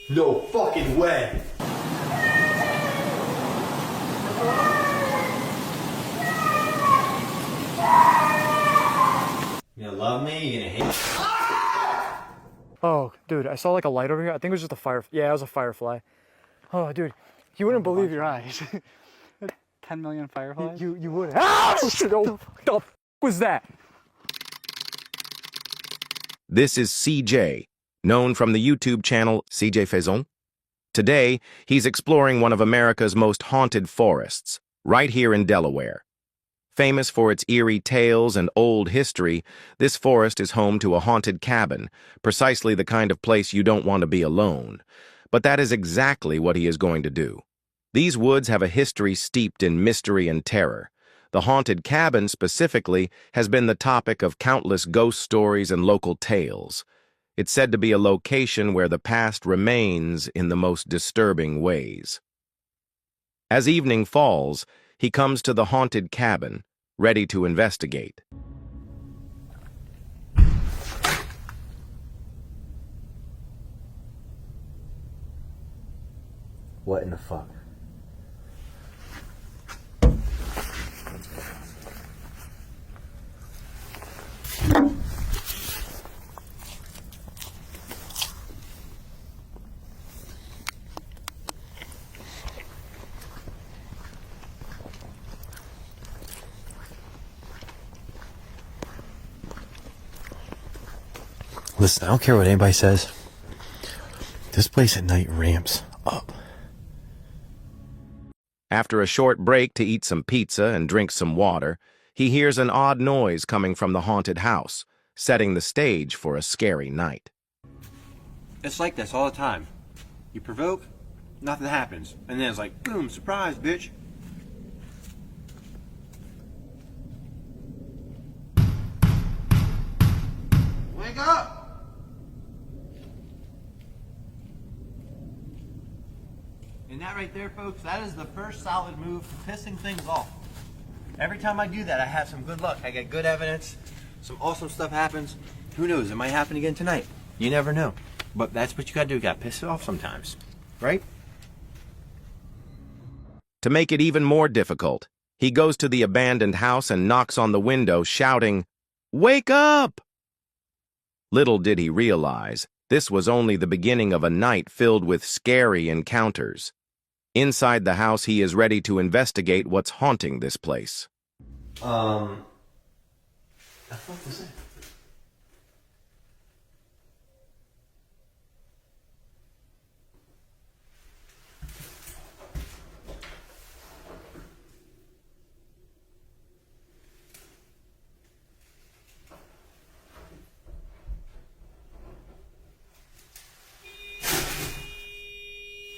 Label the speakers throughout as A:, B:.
A: No fucking way! You gonna love me? You gonna hate me?
B: Oh, dude, I saw like a light over here. I think it was just a fire. Yeah, it was a firefly. Oh, dude, you wouldn't believe your eyes.
C: 10 million fireflies?
B: You wouldn't. Ah! Oh, the f was that?
D: This is CJ, known from the YouTube channel CJ Faison. Today, he's exploring one of America's most haunted forests, right here in Delaware. Famous for its eerie tales and old history, this forest is home to a haunted cabin, precisely the kind of place you don't want to be alone. But that is exactly what he is going to do. These woods have a history steeped in mystery and terror. The haunted cabin, specifically, has been the topic of countless ghost stories and local tales. It's said to be a location where the past remains in the most disturbing ways. As evening falls, he comes to the haunted cabin, ready to investigate.
A: What in the fuck?
E: Listen, I don't care what anybody says. This place at night ramps up.
D: After a short break to eat some pizza and drink some water, he hears an odd noise coming from the haunted house, setting the stage for a scary night.
A: It's like this all the time. You provoke, nothing happens. And then it's like, boom, surprise, bitch. Wake up! And that right there, folks, that is the first solid move to pissing things off. Every time I do that, I have some good luck. I get good evidence. Some awesome stuff happens. Who knows? It might happen again tonight. You never know. But that's what you gotta do. You gotta piss it off sometimes. Right?
D: To make it even more difficult, he goes to the abandoned house and knocks on the window, shouting, "Wake up!" Little did he realize, this was only the beginning of a night filled with scary encounters. Inside the house, he is ready to investigate what's haunting this place.
A: The fuck was that?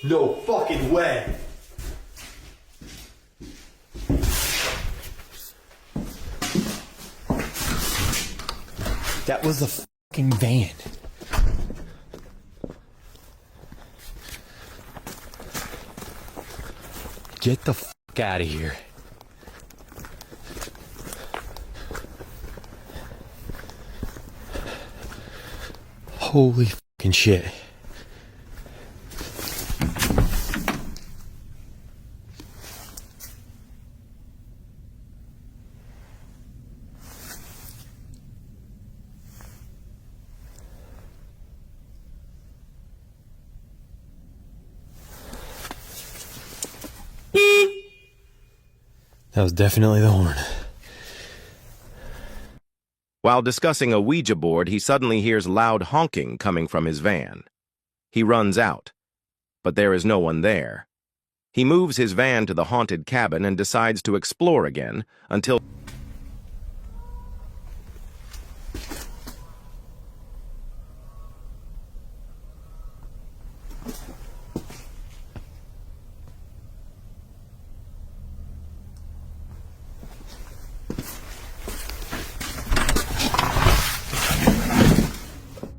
A: No fucking way!
E: That was a fucking van. Get the fuck out of here. Holy fucking shit. That was definitely the horn.
D: While discussing a Ouija board, he suddenly hears loud honking coming from his van. He runs out, but there is no one there. He moves his van to the haunted cabin and decides to explore again until...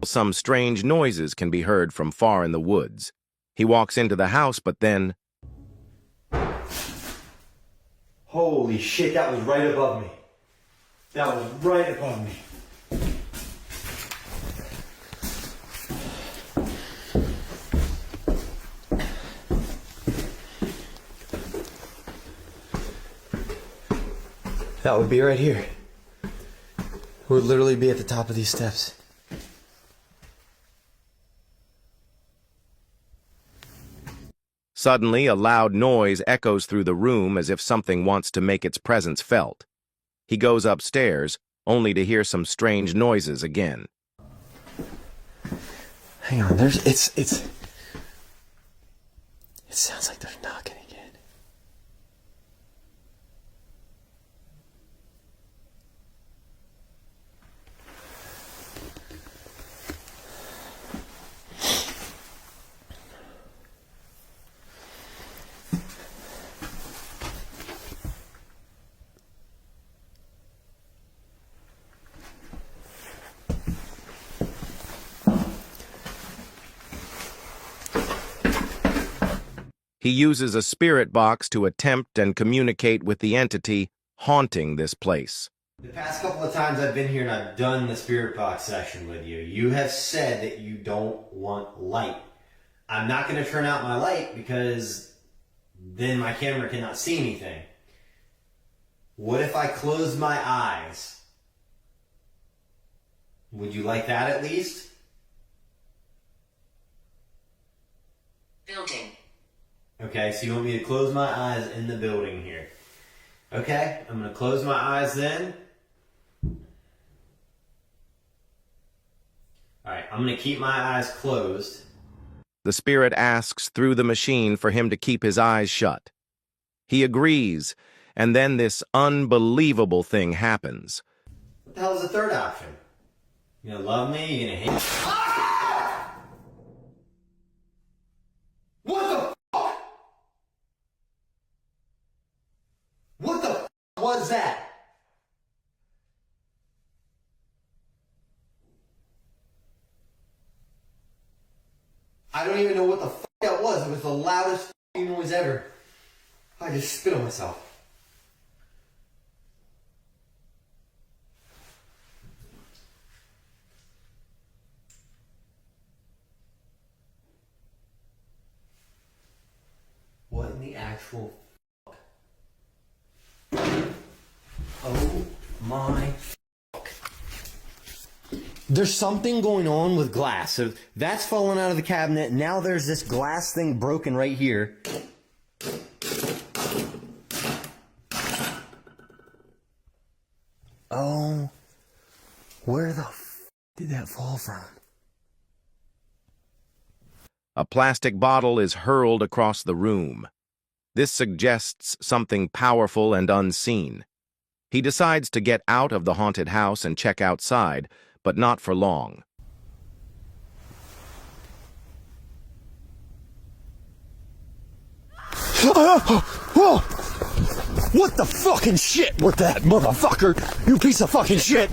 D: some strange noises can be heard from far in the woods. He walks into the house, but then...
A: Holy shit, that was right above me. That was right above me.
E: That would be right here. We'd literally be at the top of these steps.
D: Suddenly, a loud noise echoes through the room as if something wants to make its presence felt. He goes upstairs, only to hear some strange noises again.
E: Hang on, it sounds like they're knocking again.
D: He uses a spirit box to attempt and communicate with the entity haunting this place.
A: The past couple of times I've been here and I've done the spirit box session with you, you have said that you don't want light. I'm not going to turn out my light because then my camera cannot see anything. What if I close my eyes? Would you like that at least?
F: Building.
A: Okay, so you want me to close my eyes in the building here. Okay, I'm going to close my eyes then. Alright, I'm going to keep my eyes closed.
D: The spirit asks through the machine for him to keep his eyes shut. He agrees, and then this unbelievable thing happens.
A: What the hell is the third option? You gonna love me? You gonna hate me? What the fuck? What the fuck was that? I don't even know what the fuck that was. It was the loudest fucking noise ever. I just spit on myself. What in the actual fuck? Oh my fuck. There's something going on with glass. So that's fallen out of the cabinet. Now there's this glass thing broken right here. Oh, where the f did that fall from?
D: A plastic bottle is hurled across the room. This suggests something powerful and unseen. He decides to get out of the haunted house and check outside, but not for long.
E: Whoa! What the fucking shit was that, motherfucker? You piece of fucking shit!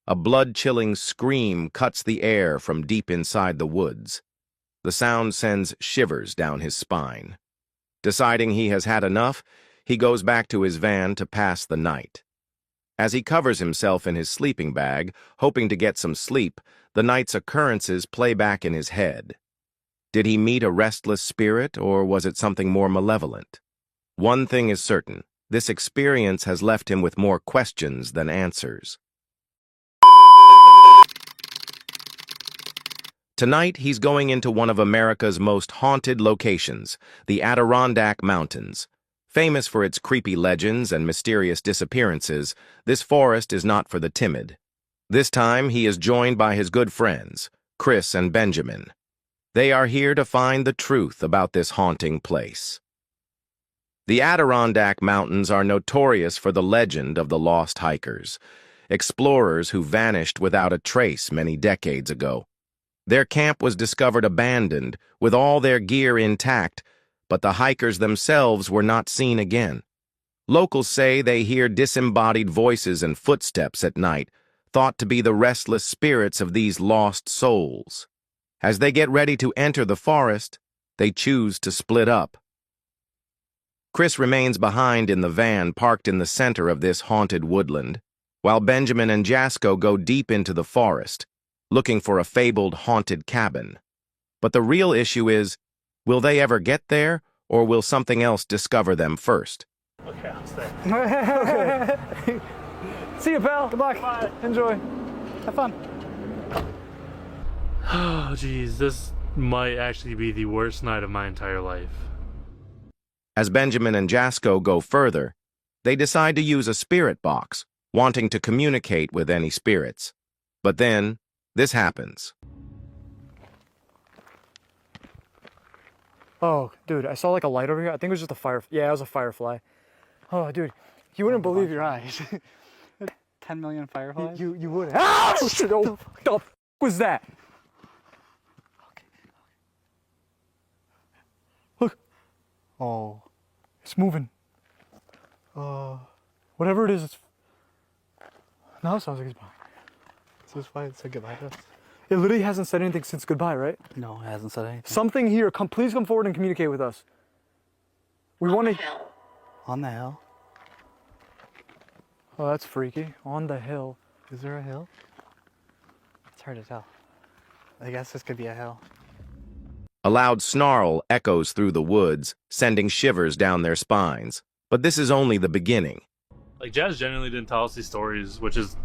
D: A blood-chilling scream cuts the air from deep inside the woods. The sound sends shivers down his spine. Deciding he has had enough, he goes back to his van to pass the night. As he covers himself in his sleeping bag, hoping to get some sleep, the night's occurrences play back in his head. Did he meet a restless spirit, or was it something more malevolent? One thing is certain, this experience has left him with more questions than answers. Tonight, he's going into one of America's most haunted locations, the Adirondack Mountains. Famous for its creepy legends and mysterious disappearances, this forest is not for the timid. This time, he is joined by his good friends, Chris and Benjamin. They are here to find the truth about this haunting place. The Adirondack Mountains are notorious for the legend of the lost hikers, explorers who vanished without a trace many decades ago. Their camp was discovered abandoned, with all their gear intact, but the hikers themselves were not seen again. Locals say they hear disembodied voices and footsteps at night, thought to be the restless spirits of these lost souls. As they get ready to enter the forest, they choose to split up. Chris remains behind in the van parked in the center of this haunted woodland, while Benjamin and Jasko go deep into the forest, looking for a fabled haunted cabin. But the real issue is, will they ever get there, or will something else discover them first?
F: Okay, I'll stay.
B: Okay. See you, pal. Good luck. Bye. Enjoy. Have fun.
F: Oh, geez, this might actually be the worst night of my entire life.
D: As Benjamin and Jasko go further, they decide to use a spirit box, wanting to communicate with any spirits. But then, this happens.
B: Oh, dude, I saw like a light over here. I think it was just a fire. Yeah, it was a firefly. Oh, dude, you wouldn't believe your eyes.
C: 10 million fireflies?
B: You wouldn't. Ah, shit! Oh, the f was that? Look,
C: Oh.
B: it's moving. Whatever it is, it's. Now it sounds like it's behind.
C: Is this why it said goodbye to us?
B: It literally hasn't said anything since goodbye, right?
C: No, it hasn't said anything.
B: Something here. Please come forward and communicate with us. We want to.
C: On the hill?
B: Oh, that's freaky. On the hill.
C: Is there a hill? It's hard to tell. I guess this could be a hill.
D: A loud snarl echoes through the woods, sending shivers down their spines. But this is only the beginning.
F: Like, Jazz genuinely didn't tell us these stories, which is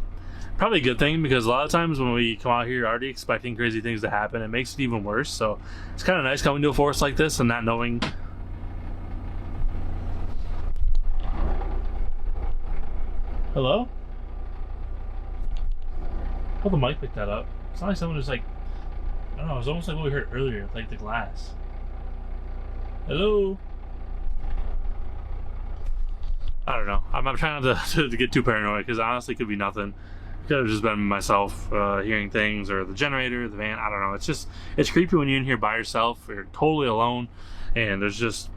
F: probably a good thing, because a lot of times when we come out here already expecting crazy things to happen, it makes it even worse. So it's kind of nice coming to a forest like this and not knowing. Hello? Oh, the mic picked that up. It's not like someone was like, I don't know, it was almost like what we heard earlier, like the glass. Hello? I don't know. I'm trying not to get too paranoid, because honestly it could be nothing. It could have just been myself hearing things, or the generator, the van, I don't know. It's creepy when you're in here by yourself, you're totally alone, and there's just,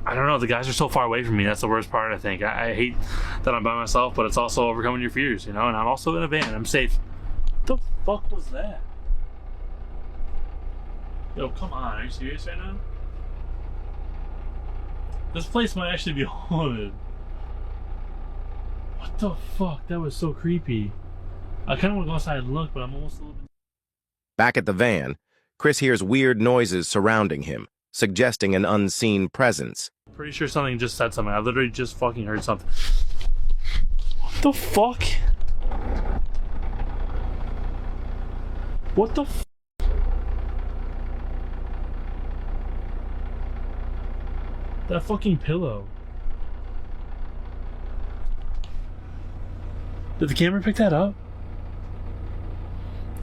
F: I don't know, the guys are so far away from me. That's the worst part, I think. I hate that I'm by myself, but it's also overcoming your fears, you know, and I'm also in a van. I'm safe. What the fuck was that? Yo, come on, are you serious right now? This place might actually be haunted. What the fuck? That was so creepy. I kind of want to go outside and look, but I'm almost a little bit...
D: Back at the van, Chris hears weird noises surrounding him, suggesting an unseen presence.
F: Pretty sure something just said something. I literally just fucking heard something. What the fuck? What the f... That fucking pillow. Did the camera pick that up?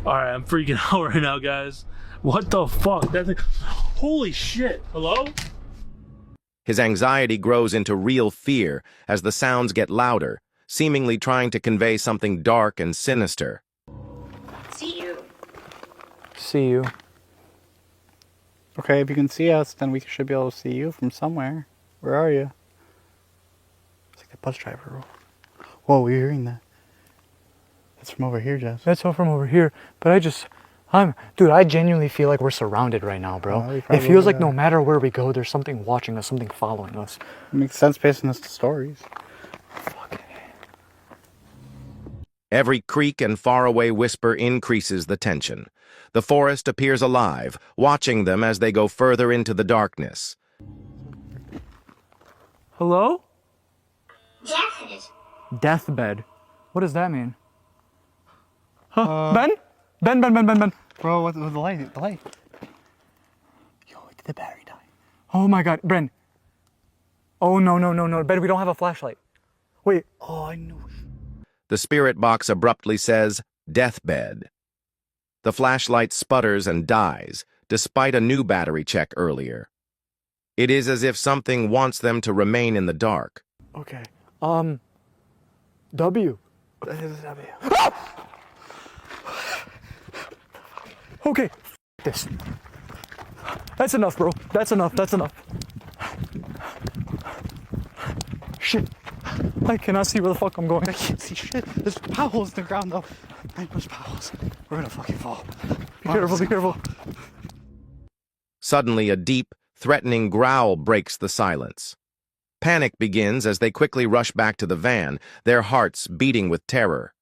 F: Alright, I'm freaking out right now, guys. What the fuck? That thing... Holy shit. Hello?
D: His anxiety grows into real fear as the sounds get louder, seemingly trying to convey something dark and sinister.
G: See you.
B: See you.
C: Okay, if you can see us, then we should be able to see you from somewhere. Where are you? It's like the bus driver. Whoa, you're hearing that? That's from over here, Jess.
B: That's all from over here. But dude, I genuinely feel like we're surrounded right now, bro.
C: Oh, we
B: It
C: probably
B: feels like
C: are.
B: no matter where we go, there's something watching us, something following us.
C: It makes sense based on the stories.
B: Fuck.
D: Every creak and faraway whisper increases the tension. The forest appears alive, watching them as they go further into the darkness.
B: Hello?
G: Definite.
B: Deathbed. What does that mean? Huh? Ben? Ben.
C: Bro, what's the light? The light. Yo, did the battery die?
B: Oh my god, Bren. Oh no, Ben, we don't have a flashlight. Wait.
C: Oh, I know.
D: The spirit box abruptly says, "Deathbed." The flashlight sputters and dies, despite a new battery check earlier. It is as if something wants them to remain in the dark.
B: Okay. W.
C: That is W.
B: Okay. This. That's enough, bro. That's enough. Shit. I cannot see where the fuck I'm going.
C: I can't see shit. There's potholes in the ground, though. There's potholes. We're gonna fucking fall.
B: Be careful.
D: Suddenly, a deep, threatening growl breaks the silence. Panic begins as they quickly rush back to the van, their hearts beating with terror.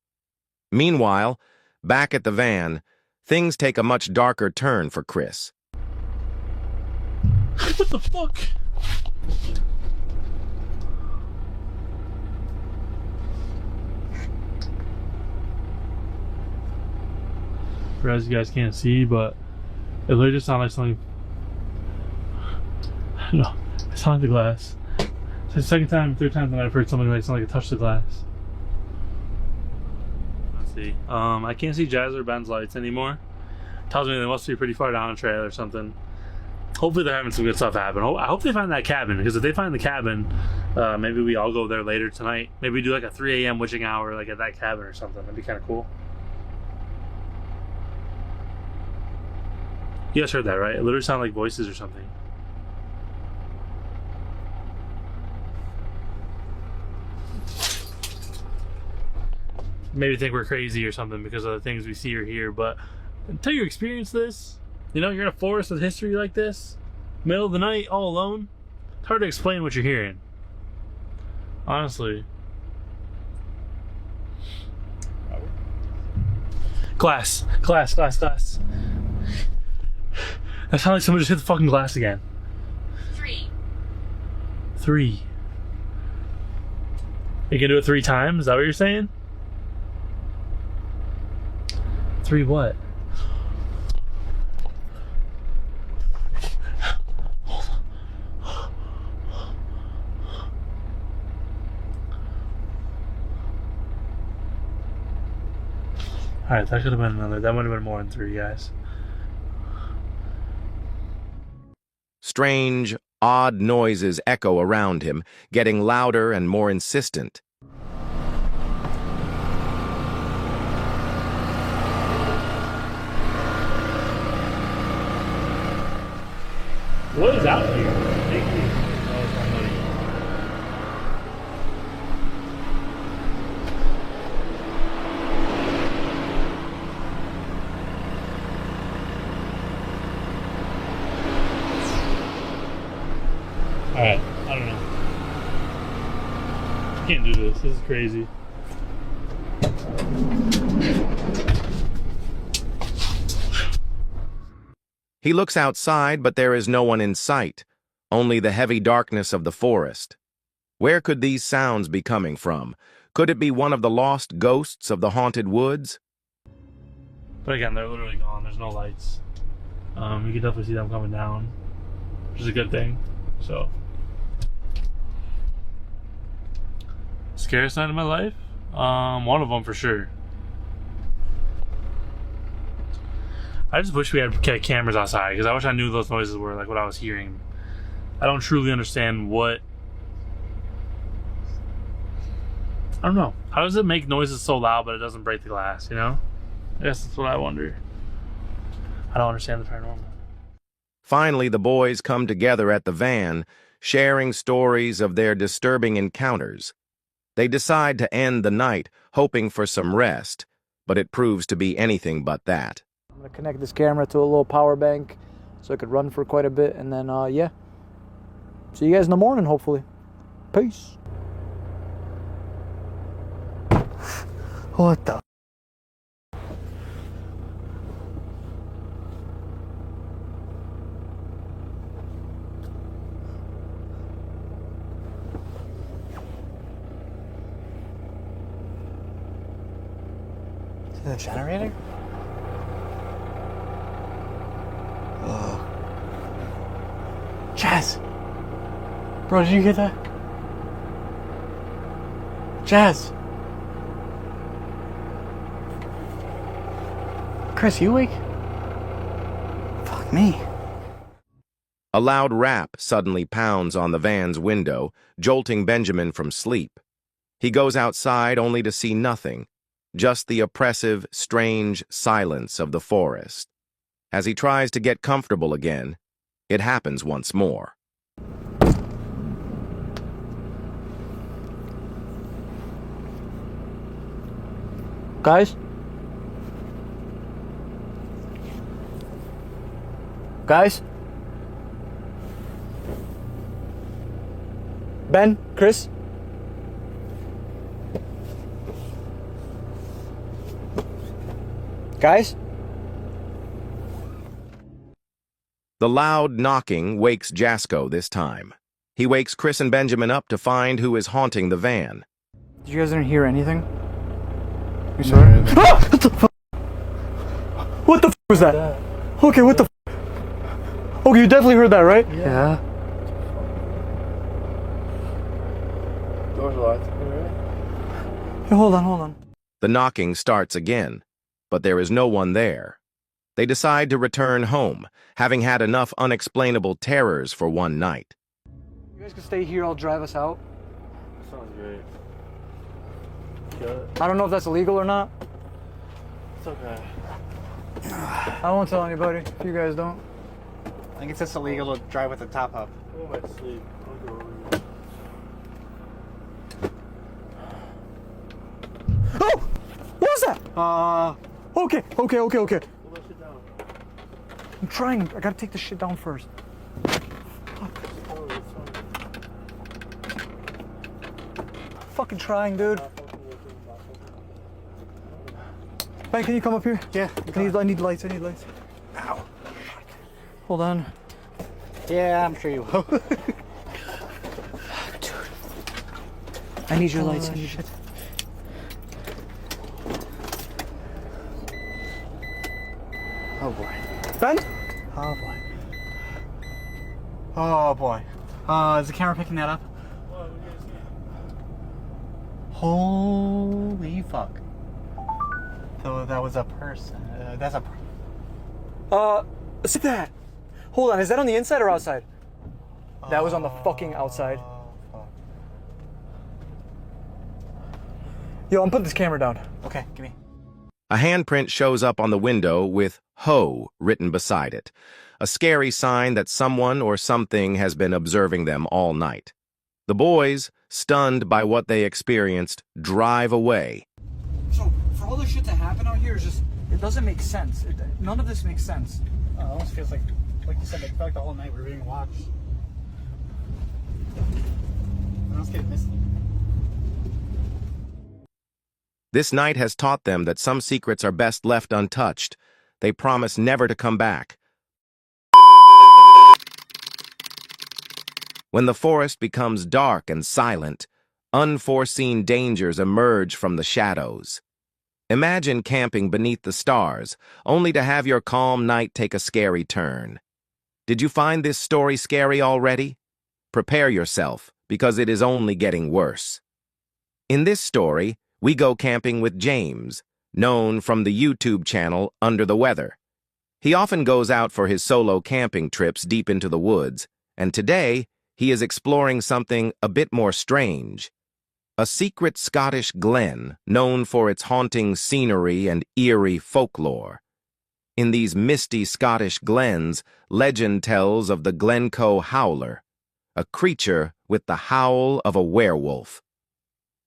D: Meanwhile, back at the van, things take a much darker turn for Chris.
F: What the fuck? For as you guys can't see, but it literally just sounded like something. I don't know. It sounded like the glass. It's the second time, third time that I've heard something like it touched the glass. Let's see. I can't see Jazz or Ben's lights anymore. Tells me they must be pretty far down the trail or something. Hopefully they're having some good stuff happen. I hope they find that cabin, because if they find the cabin, maybe we all go there later tonight. Maybe we do like a 3 a.m. witching hour like at that cabin or something. That'd be kind of cool. You guys heard that, right? It literally sounded like voices or something. Maybe think we're crazy or something because of the things we see or hear, but until you experience this, you know, you're in a forest with history like this, middle of the night, all alone, it's hard to explain what you're hearing. Honestly. Glass. That sounds like someone just hit the fucking glass again. 3. You can do it 3 times? Is that what you're saying? 3 what? Alright, that could have been another. That would have been more than 3, guys.
D: Strange, odd noises echo around him, getting louder and more insistent.
F: What is out here? Thank you. Oh, it's my money. Alright, I don't know. I can't do this. This is crazy.
D: He looks outside, but there is no one in sight, only the heavy darkness of the forest. Where could these sounds be coming from? Could it be one of the lost ghosts of the haunted woods?
F: But again, they're literally gone. There's no lights. You can definitely see them coming down, which is a good thing. So, scariest night of my life? One of them for sure. I just wish we had cameras outside, because I wish I knew those noises were like what I was hearing. I don't truly understand what. I don't know. How does it make noises so loud but it doesn't break the glass, you know? I guess that's what I wonder. I don't understand the paranormal.
D: Finally, the boys come together at the van, sharing stories of their disturbing encounters. They decide to end the night, hoping for some rest, but it proves to be anything but that.
B: I'm gonna connect this camera to a little power bank so it could run for quite a bit, and then yeah. See you guys in the morning, hopefully. Peace.
C: What the? Is that a generator? Oh. Jazz! Bro, did you hear that? Jazz! Chris, you awake? Fuck me.
D: A loud rap suddenly pounds on the van's window, jolting Benjamin from sleep. He goes outside only to see nothing, just the oppressive, strange silence of the forest. As he tries to get comfortable again, it happens once more.
B: Guys? Guys? Ben, Chris. Guys?
D: The loud knocking wakes Jasko this time. He wakes Chris and Benjamin up to find who is haunting the van.
B: Did you guys didn't hear anything? You saw it? Ah! What the fuck? What the fuck was that? Okay, what the fuck? Okay, you definitely heard that, right? Yeah.
F: Doors locked.
B: Hey, hold on.
D: The knocking starts again, but there is no one there. They decide to return home, having had enough unexplainable terrors for one night.
B: You guys can stay here, I'll drive us out.
F: Sounds great.
B: I don't know if that's illegal or not.
F: It's okay.
B: I won't tell anybody if you guys don't.
C: I think it's just illegal to drive with the top up.
F: I might sleep. I'll go over.
B: Oh! What was that? Okay.
F: Pull that shit down.
B: I'm trying. I gotta take this shit down first. Fucking trying, dude. Ben, can you come up here?
C: Yeah.
B: I need lights. Ow. Hold on.
C: Yeah, I'm sure you will.
B: Dude. I need your lights.
C: Oh boy.
B: Ben?
C: Oh boy. Oh boy. Is the camera picking that up? Holy fuck. So that was a person. That's a.
B: What's that? Hold on, is that on the inside or outside? That was on the fucking outside.
C: Fuck.
B: Yo, I'm putting this camera down.
C: Okay, give me.
D: A handprint shows up on the window with "Ho" written beside it, a scary sign that someone or something has been observing them all night. The boys, stunned by what they experienced, drive away.
B: So, for all this shit to happen out here, it doesn't make sense. None of this makes sense.
C: It almost feels like you said, it felt like the whole night we were being watched. I was getting misty.
D: This night has taught them that some secrets are best left untouched. They promise never to come back. When the forest becomes dark and silent, unforeseen dangers emerge from the shadows. Imagine camping beneath the stars, only to have your calm night take a scary turn. Did you find this story scary already? Prepare yourself, because it is only getting worse. In this story, we go camping with James, known from the YouTube channel Under the Weather. He often goes out for his solo camping trips deep into the woods, and today, he is exploring something a bit more strange. A secret Scottish glen known for its haunting scenery and eerie folklore. In these misty Scottish glens, legend tells of the Glencoe Howler, a creature with the howl of a werewolf.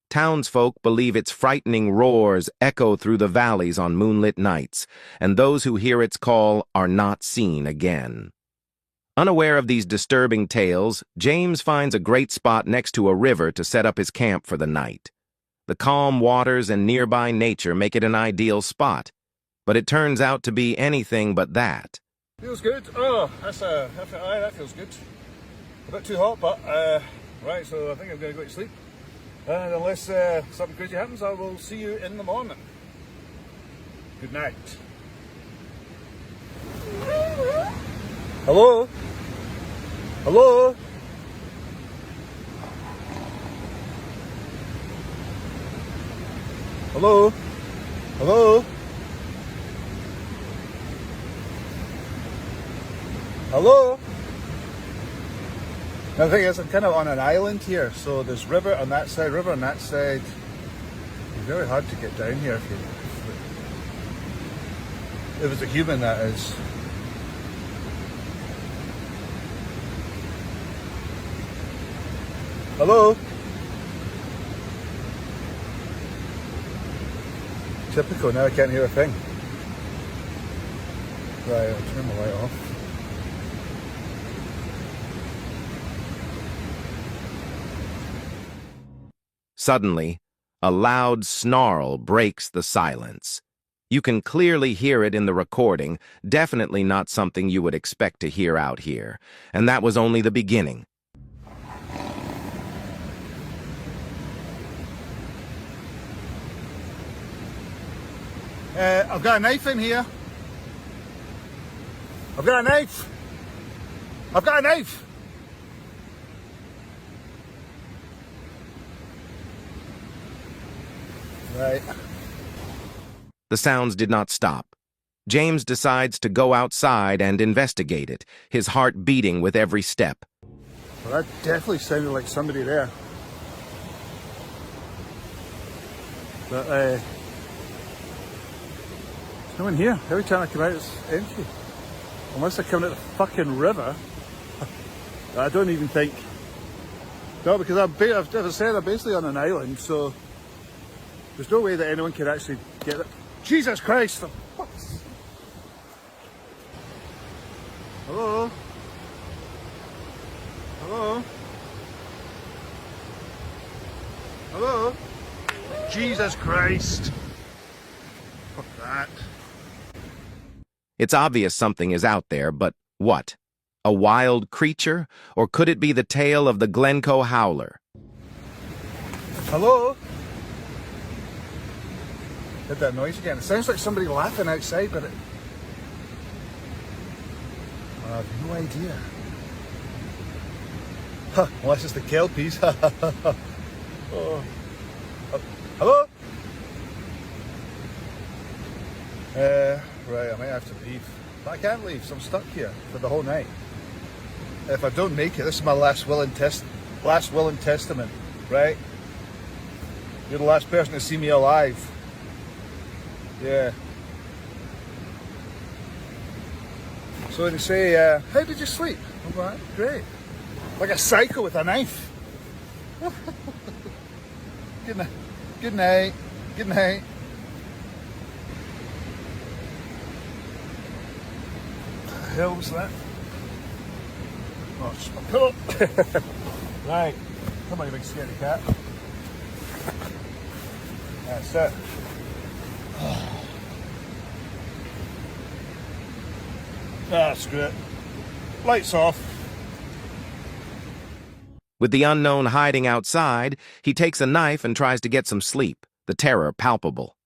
D: Townsfolk believe its frightening roars echo through the valleys on moonlit nights, and those who hear its call are not seen again. Unaware of these disturbing tales, James finds a great spot next to a river to set up his camp for the night. The calm waters and nearby nature make it an ideal spot, but it turns out to be anything but that.
H: Feels good. Oh, that feels good. A bit too hot, but right. So I think I'm going to go to sleep. And unless something crazy happens, I will see you in the morning. Good night. Hello? Hello? Hello? Hello? Hello? Now the thing is, I'm kind of on an island here, so there's river on that side, river on that side. It's very hard to get down here if it's a human, that is. Hello? Typical, now I can't hear a thing. Right, I'll turn the light off.
D: Suddenly, a loud snarl breaks the silence. You can clearly hear it in the recording, definitely not something you would expect to hear out here. And that was only the beginning.
H: I've got a knife in here. I've got a knife. I've got a knife. Right.
D: The sounds did not stop. James decides to go outside and investigate it, his heart beating with every step.
H: Well, that definitely sounded like somebody there. But, there's no one here. Every time I come out, it's empty. Unless they're coming out the fucking river. I don't even think... No, because I've never said I'm basically on an island, so... There's no way that anyone could actually get it. Jesus Christ! For fuck's sake. Hello? Hello? Hello? Jesus Christ! Fuck that.
D: It's obvious something is out there, but what? A wild creature? Or could it be the tale of the Glencoe Howler?
H: Hello? Heard that noise again. It sounds like somebody laughing outside, but I have no idea. Huh, unless it's the kelpies. Oh. Hello? Right, I might have to leave. But I can't leave, so I'm stuck here for the whole night. If I don't make it, this is my last will and testament, right? You're the last person to see me alive. Yeah. So when you say, how did you sleep? I'm like, great. Like a psycho with a knife. Good night. Good night. Good night. What the hell was that? Oh, it's my pillow. Right. Come on, you big scaredy cat. That's it. That's great. Lights off.
D: With the unknown hiding outside, he takes a knife and tries to get some sleep, the terror palpable.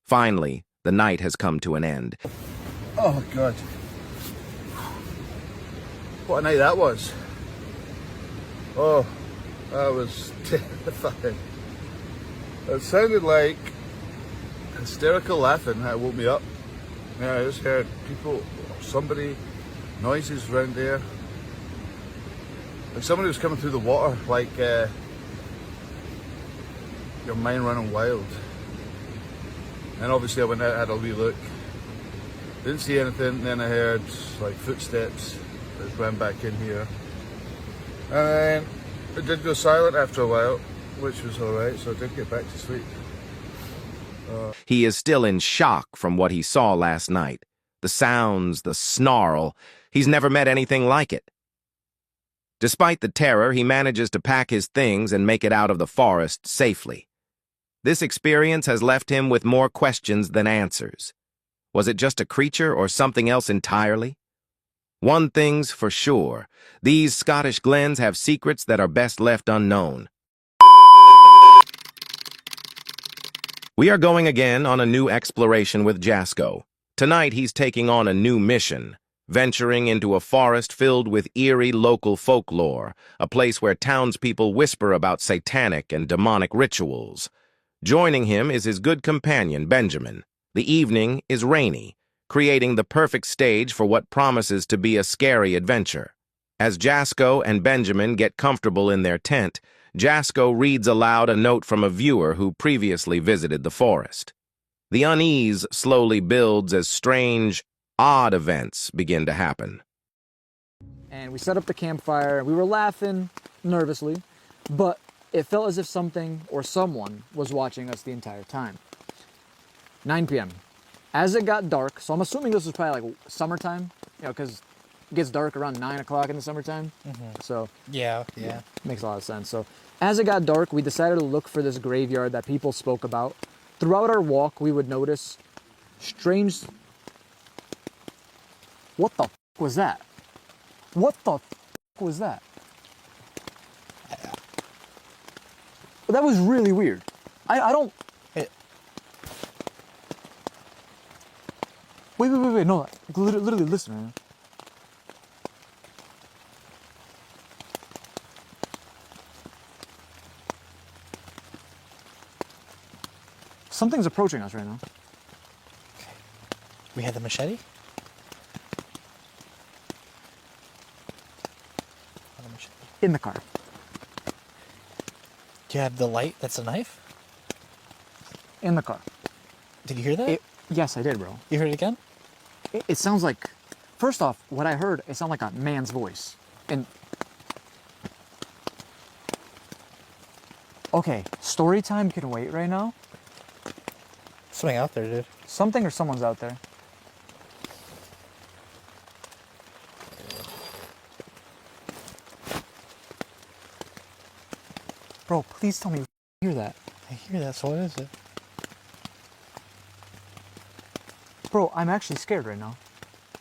D: Finally, the night has come to an end.
H: Oh my God. What a night that was. Oh, that was terrifying. It sounded like hysterical laughing that woke me up. Yeah, I just heard people, somebody, noises around there. Like somebody was coming through the water, like your mind running wild. And obviously I went out, had a wee look. Didn't see anything, then I heard like footsteps. I just went back in here. And then it did go silent after a while, which was alright, so I did get back to sleep.
D: He is still in shock from what he saw last night. The sounds, the snarl. He's never met anything like it. Despite the terror, he manages to pack his things and make it out of the forest safely. This experience has left him with more questions than answers. Was it just a creature or something else entirely? One thing's for sure. These Scottish glens have secrets that are best left unknown. We are going again on a new exploration with Jasko. Tonight he's taking on a new mission, venturing into a forest filled with eerie local folklore, a place where townspeople whisper about satanic and demonic rituals. Joining him is his good companion, Benjamin. The evening is rainy, creating the perfect stage for what promises to be a scary adventure. As Jasko and Benjamin get comfortable in their tent, Jasko reads aloud a note from a viewer who previously visited the forest. The unease slowly builds as strange, odd events begin to happen.
B: And we set up the campfire, and we were laughing nervously, but it felt as if something or someone was watching us the entire time. 9 p.m. As it got dark, so I'm assuming this was probably like summertime, you know, because gets dark around 9 o'clock in the summertime. So
C: Yeah.
B: makes a lot of sense. So as it got dark, we decided to look for this graveyard that people spoke about. Throughout our walk, we would notice strange. What the f was that? What the f was that? That was really weird. I don't. Wait, no. Literally, listen, man. Something's approaching us right now.
C: We had the machete?
B: In the car.
C: Do you have the light that's a knife?
B: In the car.
C: Did you hear that?
B: Yes, I did, bro.
C: You heard it again?
B: It sounds like, first off, what I heard, it sounded like a man's voice. And, okay, story time can wait right now.
C: Something out there, dude.
B: Something or someone's out there. Bro, please tell me you hear that.
C: I hear that, so what is it?
B: Bro, I'm actually scared right now.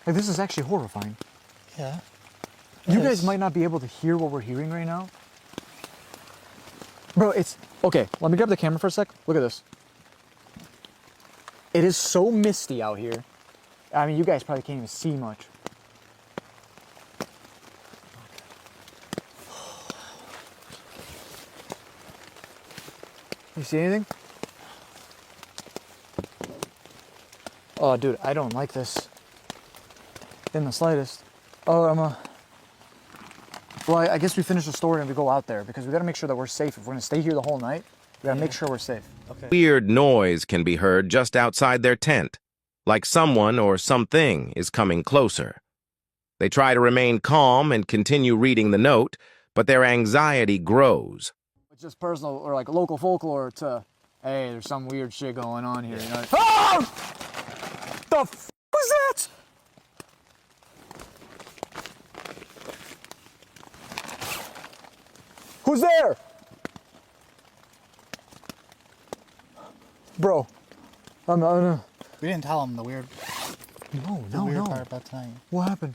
B: Like, this is actually horrifying.
C: Yeah.
B: You guys might not be able to hear what we're hearing right now. Bro, it's... Okay, let me grab the camera for a sec. Look at this. It is so misty out here. I mean, you guys probably can't even see much. You see anything? Oh, dude, I don't like this. In the slightest. Oh, well, I guess we finish the story and we go out there because we gotta make sure that we're safe. If we're gonna stay here the whole night, we gotta make sure we're safe.
D: Weird noise can be heard just outside their tent, like someone or something is coming closer. They try to remain calm and continue reading the note, but their anxiety grows.
B: It's just personal or like local folklore to, hey, there's some weird shit going on here. You know? Oh! The f was that? Who's there? Bro, I'm
C: We didn't tell him the weird,
B: no.
C: part about tonight.
B: What happened?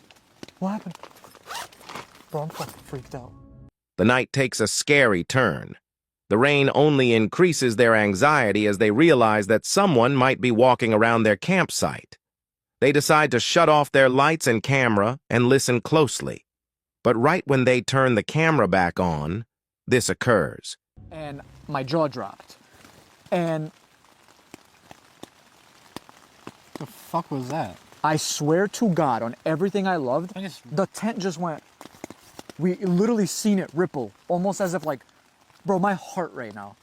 B: What happened? Bro, I'm fucking freaked out.
D: The night takes a scary turn. The rain only increases their anxiety as they realize that someone might be walking around their campsite. They decide to shut off their lights and camera and listen closely. But right when they turn the camera back on, this occurs.
B: And my jaw dropped. And
C: The fuck was that?
B: I swear to God, on everything I loved, the tent just went. We literally seen it ripple, almost as if like, bro, my heart right now.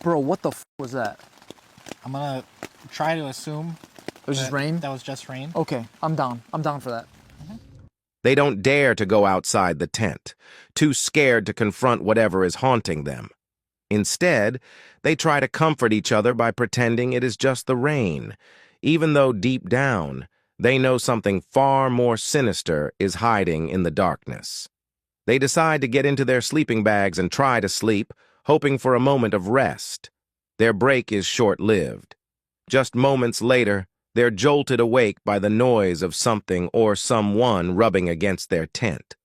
B: Bro, what the f was that?
C: I'm gonna try to assume
B: It was just rain?
C: that was just rain.
B: Okay, I'm down. I'm down for that.
D: They don't dare to go outside the tent, too scared to confront whatever is haunting them. Instead, they try to comfort each other by pretending it is just the rain, even though deep down, they know something far more sinister is hiding in the darkness. They decide to get into their sleeping bags and try to sleep, hoping for a moment of rest. Their break is short-lived. Just moments later, they're jolted awake by the noise of something or someone rubbing against their tent.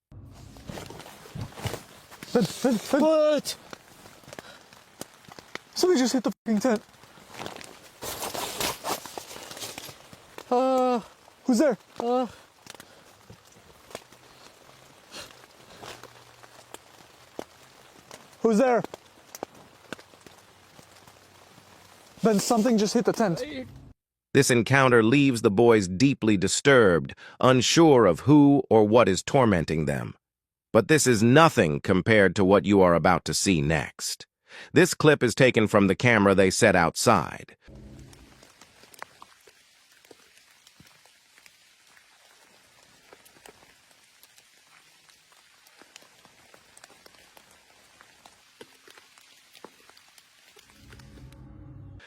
B: What? Somebody just hit the fucking tent. Who's there? Who's there? Then something just hit the tent.
D: This encounter leaves the boys deeply disturbed, unsure of who or what is tormenting them. But this is nothing compared to what you are about to see next. This clip is taken from the camera they set outside.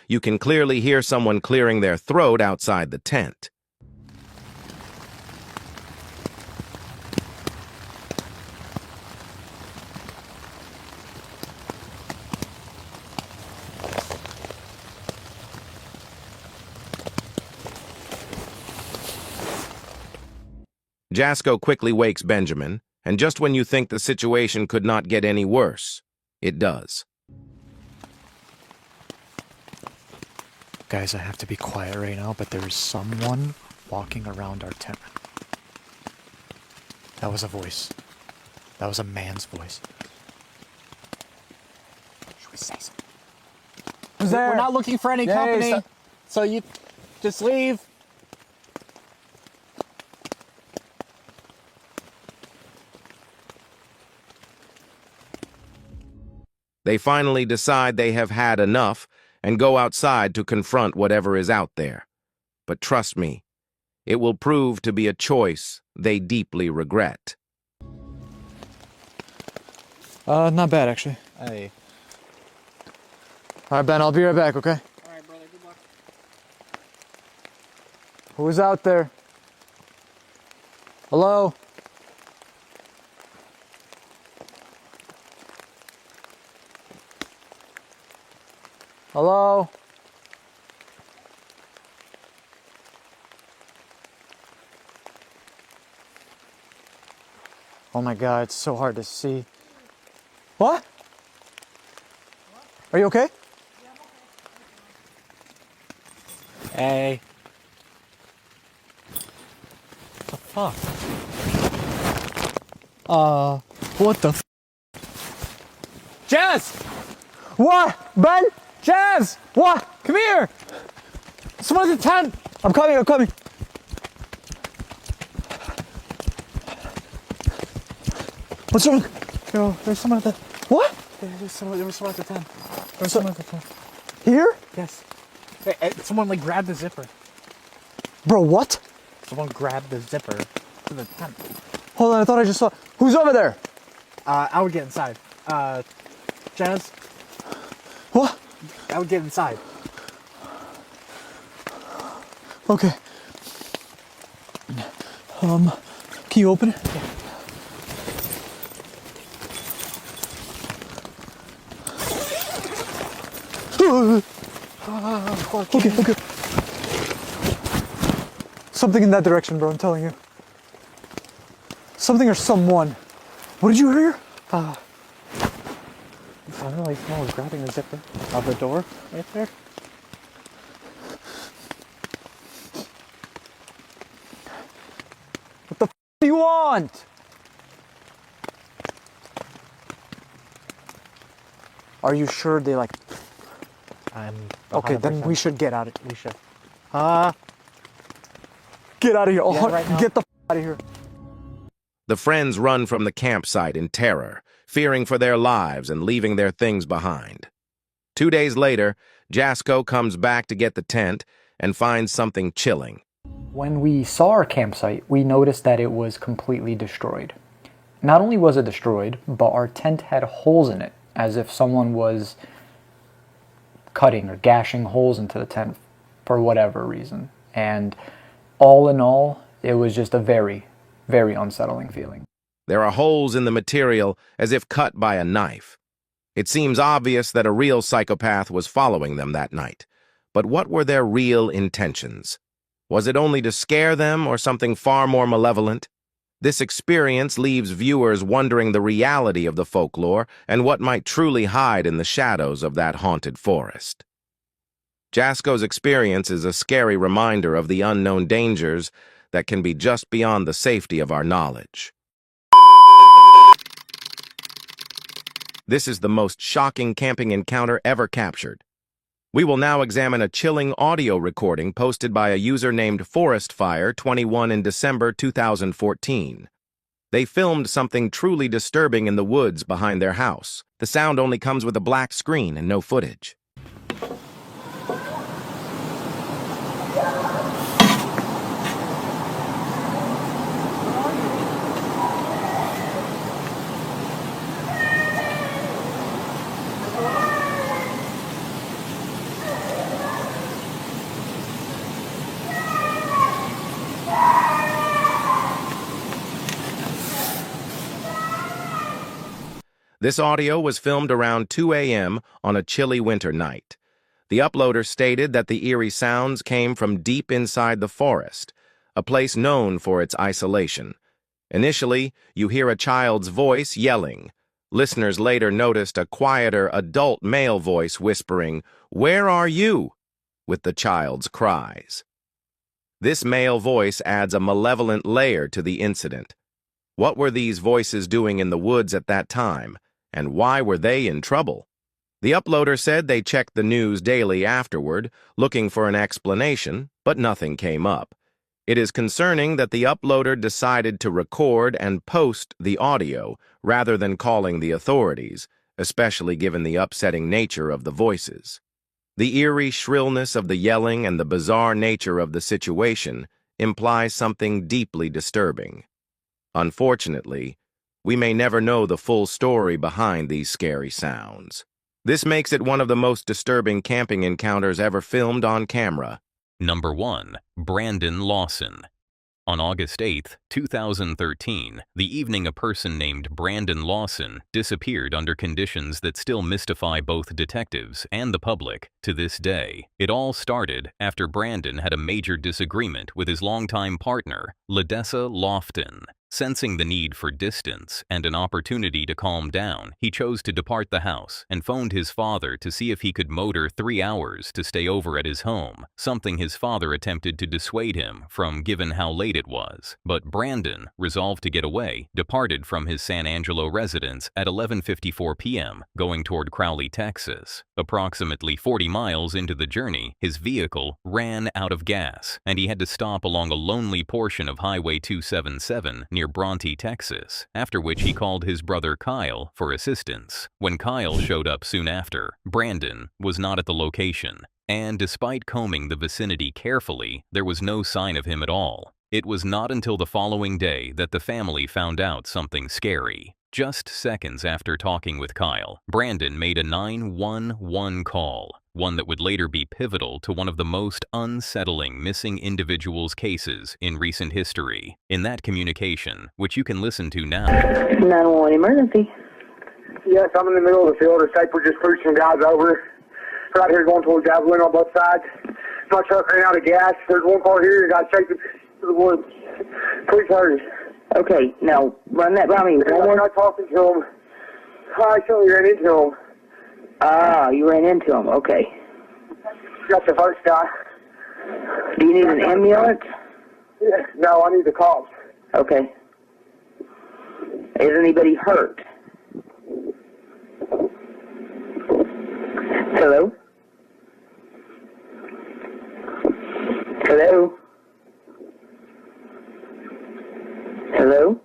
D: you can clearly hear someone clearing their throat outside the tent. Jasko quickly wakes Benjamin, and just when you think the situation could not get any worse, it does.
B: Guys, I have to be quiet right now, but there is someone walking around our tent. That was a voice. That was a man's voice. Should we say something? Who's there?
C: We're not looking for any
B: Yay,
C: company, so you just leave.
D: They finally decide they have had enough and go outside to confront whatever is out there. But trust me, it will prove to be a choice they deeply regret.
B: Not bad, actually.
C: Hey.
B: All right, Ben, I'll be right back, okay?
C: All right, brother. Good luck.
B: Who's out there? Hello? Hello? Oh my God, it's so hard to see. What? Are you okay?
C: Hey. What the fuck?
B: What the f? Jazz! What? Ben? Jazz! What? Come here! Someone at the tent! I'm coming, I'm coming. What's wrong?
C: Yo, there's someone at the...
B: What?
C: There was someone at the tent. There's someone at the tent.
B: Here?
C: Yes. Hey, someone like grabbed the zipper.
B: Bro, what?
C: Someone grabbed the zipper to the tent.
B: Hold on, I thought I just saw... Who's over there?
C: I would get inside. Jazz,
B: What?
C: I would get inside.
B: Okay. Can you open it?
C: Yeah.
B: Okay, okay. Something in that direction, bro, I'm telling you. Something or someone. What did you hear?
C: It sounded like someone was grabbing the zipper of the door right there.
B: What the f do you want? Are you sure they like...
C: I'm
B: Okay, then
C: 100%.
B: we should get out of
C: We should.
B: Get out of here.
C: Yeah, right now.
B: Get the f out of here.
D: The friends run from the campsite in terror, fearing for their lives and leaving their things behind. 2 days later, Jasko comes back to get the tent and finds something chilling.
B: When we saw our campsite, we noticed that it was completely destroyed. Not only was it destroyed, but our tent had holes in it, as if someone was cutting or gashing holes into the tent for whatever reason. And all in all, it was just a very, very unsettling feeling.
D: There are holes in the material as if cut by a knife. It seems obvious that a real psychopath was following them that night. But what were their real intentions? Was it only to scare them or something far more malevolent? This experience leaves viewers wondering the reality of the folklore and what might truly hide in the shadows of that haunted forest. Jasko's experience is a scary reminder of the unknown dangers that can be just beyond the safety of our knowledge. This is the most shocking camping encounter ever captured. We will now examine a chilling audio recording posted by a user named ForestFire21 in December 2014. They filmed something truly disturbing in the woods behind their house. The sound only comes with a black screen and no footage. This audio was filmed around 2 a.m. on a chilly winter night. The uploader stated that the eerie sounds came from deep inside the forest, a place known for its isolation. Initially, you hear a child's voice yelling. Listeners later noticed a quieter adult male voice whispering, "Where are you?" with the child's cries. This male voice adds a malevolent layer to the incident. What were these voices doing in the woods at that time, and why were they in trouble? The uploader said they checked the news daily afterward, looking for an explanation, but nothing came up. It is concerning that the uploader decided to record and post the audio rather than calling the authorities, especially given the upsetting nature of the voices. The eerie shrillness of the yelling and the bizarre nature of the situation implies something deeply disturbing. Unfortunately, we may never know the full story behind these scary sounds. This makes it one of the most disturbing camping encounters ever filmed on camera.
I: Number 1. Brandon Lawson. On August 8, 2013, the evening a person named Brandon Lawson disappeared under conditions that still mystify both detectives and the public to this day. It all started after Brandon had a major disagreement with his longtime partner, Ledessa Lofton. Sensing the need for distance and an opportunity to calm down, he chose to depart the house and phoned his father to see if he could motor 3 hours to stay over at his home, something his father attempted to dissuade him from given how late it was. But Brandon, resolved to get away, departed from his San Angelo residence at 11:54 p.m., going toward Crowley, Texas. Approximately 40 miles into the journey, his vehicle ran out of gas, and he had to stop along a lonely portion of Highway 277 near Bronte, Texas, after which he called his brother Kyle for assistance. When Kyle showed up soon after, Brandon was not at the location, and despite combing the vicinity carefully, there was no sign of him at all. It was not until the following day that the family found out something scary. Just seconds after talking with Kyle, Brandon made a 911 call, one that would later be pivotal to one of the most unsettling missing individuals cases in recent history. In that communication, which you can listen to now.
J: 911 emergency.
K: Yes, I'm in the middle of the field. The Saper just pushed some guys over. Right here going towards Javelin on both sides. My truck ran out of gas. There's one car here. Got chasing to the woods. Please hurry.
J: Okay, now run that by me.
K: I'm not talking to him. I actually ran into him.
J: Ah, you ran into him. Okay.
K: Got the first guy.
J: Do you need an ambulance?
K: Yeah, no, I need the cops.
J: Okay. Is anybody hurt? Hello? Hello? Hello?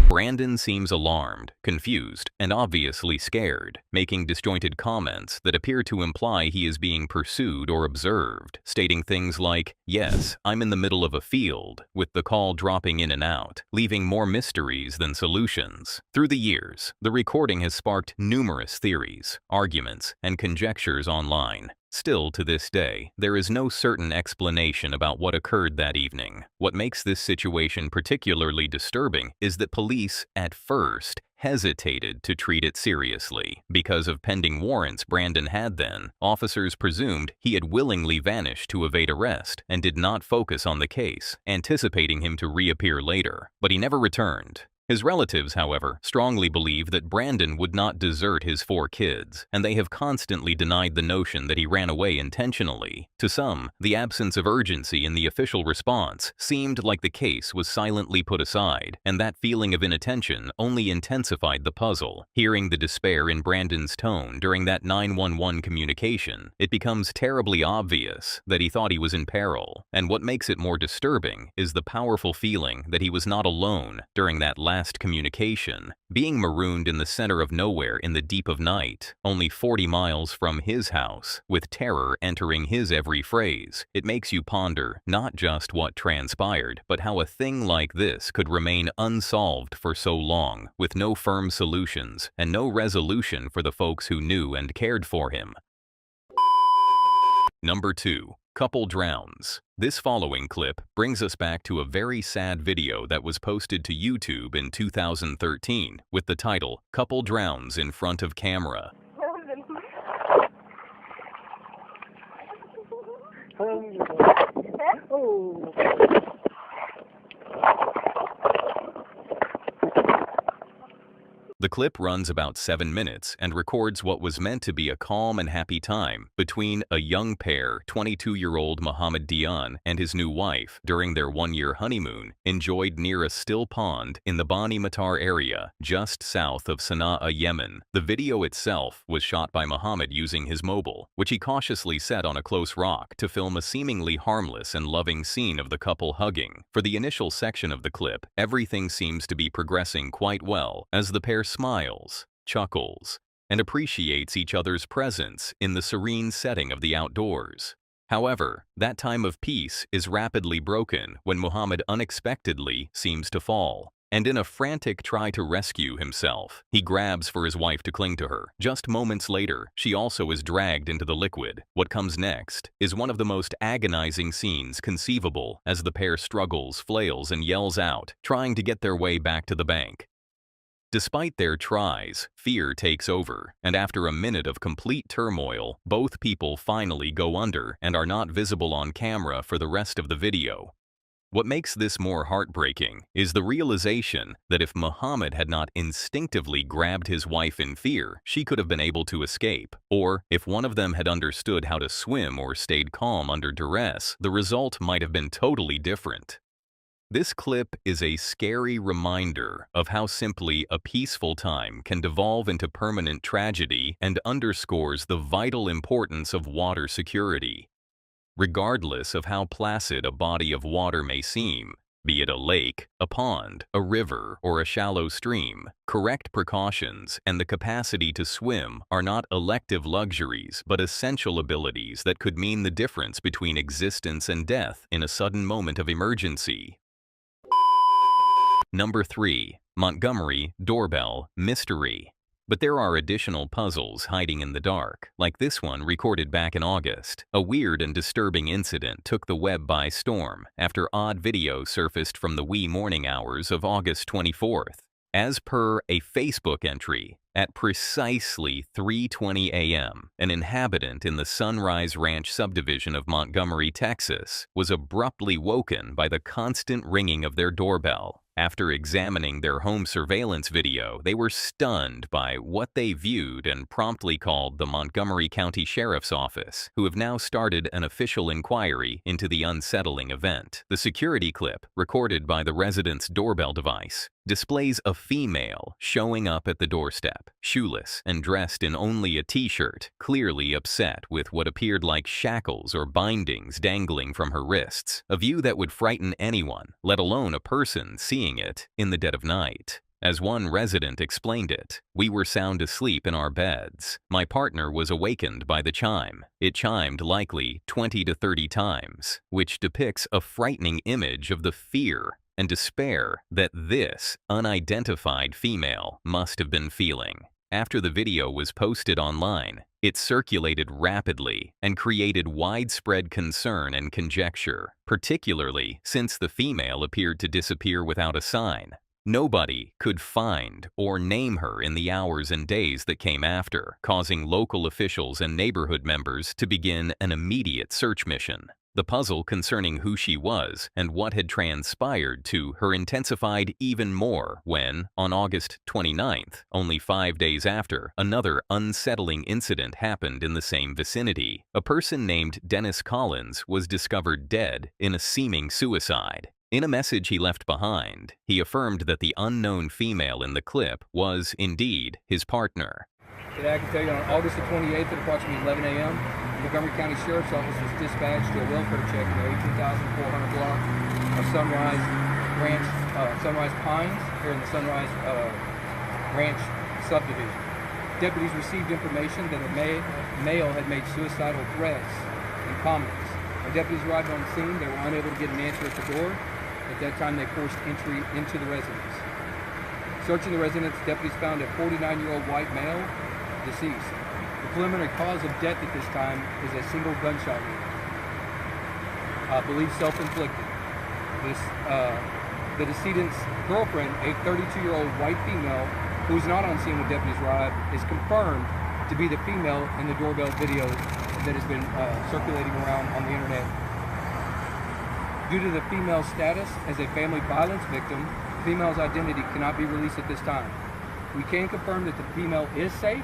I: Brandon seems alarmed, confused, and obviously scared, making disjointed comments that appear to imply he is being pursued or observed, stating things like, "Yes, I'm in the middle of a field," with the call dropping in and out, leaving more mysteries than solutions. Through the years, the recording has sparked numerous theories, arguments, and conjectures online. Still, to this day, there is no certain explanation about what occurred that evening. What makes this situation particularly disturbing is that police, at first, hesitated to treat it seriously. Because of pending warrants Brandon had then, officers presumed he had willingly vanished to evade arrest and did not focus on the case, anticipating him to reappear later. But he never returned. His relatives, however, strongly believe that Brandon would not desert his 4 kids, and they have constantly denied the notion that he ran away intentionally. To some, the absence of urgency in the official response seemed like the case was silently put aside, and that feeling of inattention only intensified the puzzle. Hearing the despair in Brandon's tone during that 911 communication, it becomes terribly obvious that he thought he was in peril, and what makes it more disturbing is the powerful feeling that he was not alone during that last communication. Being marooned in the center of nowhere in the deep of night, only 40 miles from his house, with terror entering his every phrase, it makes you ponder not just what transpired, but how a thing like this could remain unsolved for so long, with no firm solutions and no resolution for the folks who knew and cared for him. Number 2. Couple drowns. This following clip brings us back to a very sad video that was posted to YouTube in 2013 with the title, Couple Drowns in Front of Camera. The clip runs about 7 minutes and records what was meant to be a calm and happy time between a young pair, 22-year-old Mohammed Dian and his new wife, during their one-year honeymoon, enjoyed near a still pond in the Bani Matar area, just south of Sana'a, Yemen. The video itself was shot by Mohammed using his mobile, which he cautiously set on a close rock to film a seemingly harmless and loving scene of the couple hugging. For the initial section of the clip, everything seems to be progressing quite well as the pair smiles, chuckles, and appreciates each other's presence in the serene setting of the outdoors. However, that time of peace is rapidly broken when Muhammad unexpectedly seems to fall, and in a frantic try to rescue himself, he grabs for his wife to cling to her. Just moments later, she also is dragged into the liquid. What comes next is one of the most agonizing scenes conceivable as the pair struggles, flails, and yells out, trying to get their way back to the bank. Despite their tries, fear takes over, and after a minute of complete turmoil, both people finally go under and are not visible on camera for the rest of the video. What makes this more heartbreaking is the realization that if Muhammad had not instinctively grabbed his wife in fear, she could have been able to escape, or if one of them had understood how to swim or stayed calm under duress, the result might have been totally different. This clip is a scary reminder of how simply a peaceful time can devolve into permanent tragedy and underscores the vital importance of water security. Regardless of how placid a body of water may seem, be it a lake, a pond, a river, or a shallow stream, correct precautions and the capacity to swim are not elective luxuries but essential abilities that could mean the difference between existence and death in a sudden moment of emergency. Number 3. Montgomery Doorbell Mystery. But there are additional puzzles hiding in the dark, like this one recorded back in August. A weird and disturbing incident took the web by storm after odd video surfaced from the wee morning hours of August 24th. As per a Facebook entry, at precisely 3:20 a.m., an inhabitant in the Sunrise Ranch subdivision of Montgomery, Texas, was abruptly woken by the constant ringing of their doorbell. After examining their home surveillance video, they were stunned by what they viewed and promptly called the Montgomery County Sheriff's Office, who have now started an official inquiry into the unsettling event. The security clip, recorded by the resident's doorbell device, displays a female showing up at the doorstep, shoeless and dressed in only a t-shirt, clearly upset with what appeared like shackles or bindings dangling from her wrists, a view that would frighten anyone, let alone a person seeing it in the dead of night. As one resident explained it, "We were sound asleep in our beds. My partner was awakened by the chime. It chimed likely 20 to 30 times, which depicts a frightening image of the fear and despair that this unidentified female must have been feeling." After the video was posted online, it circulated rapidly and created widespread concern and conjecture, particularly since the female appeared to disappear without a sign. Nobody could find or name her in the hours and days that came after, causing local officials and neighborhood members to begin an immediate search mission. The puzzle concerning who she was and what had transpired to her intensified even more when, on August 29th, only 5 days after, another unsettling incident happened in the same vicinity. A person named Dennis Collins was discovered dead in a seeming suicide. In a message he left behind, he affirmed that the unknown female in the clip was indeed his partner.
L: Today I can tell you on August the 28th at approximately 11 a.m., the Montgomery County Sheriff's Office was dispatched to a welfare check in the 18,400 block of Sunrise Ranch, Sunrise Pines, here in the Sunrise Ranch subdivision. Deputies received information that a male had made suicidal threats and comments. When deputies arrived on the scene, they were unable to get an answer at the door. At that time, they forced entry into the residence. Searching the residence, deputies found a 49-year-old white male deceased. The preliminary cause of death at this time is a single gunshot wound. believed self-inflicted. The decedent's girlfriend, a 32-year-old white female who was not on scene when deputies arrived, is confirmed to be the female in the doorbell video that has been circulating around on the internet. Due to the female's status as a family violence victim, the female's identity cannot be released at this time. We can confirm that the female is safe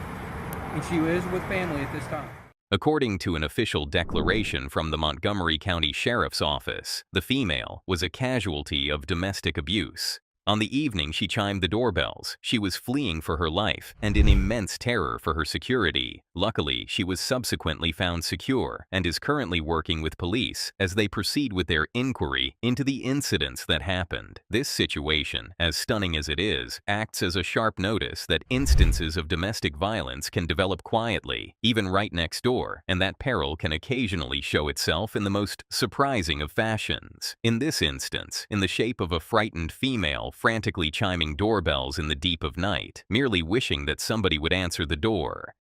L: and she is with family at this time.
I: According to an official declaration from the Montgomery County Sheriff's Office, the female was a casualty of domestic abuse. On the evening she chimed the doorbells, she was fleeing for her life and in immense terror for her security. Luckily, she was subsequently found secure and is currently working with police as they proceed with their inquiry into the incidents that happened. This situation, as stunning as it is, acts as a sharp notice that instances of domestic violence can develop quietly, even right next door, and that peril can occasionally show itself in the most surprising of fashions. In this instance, in the shape of a frightened female frantically chiming doorbells in the deep of night, merely wishing that somebody would answer the door.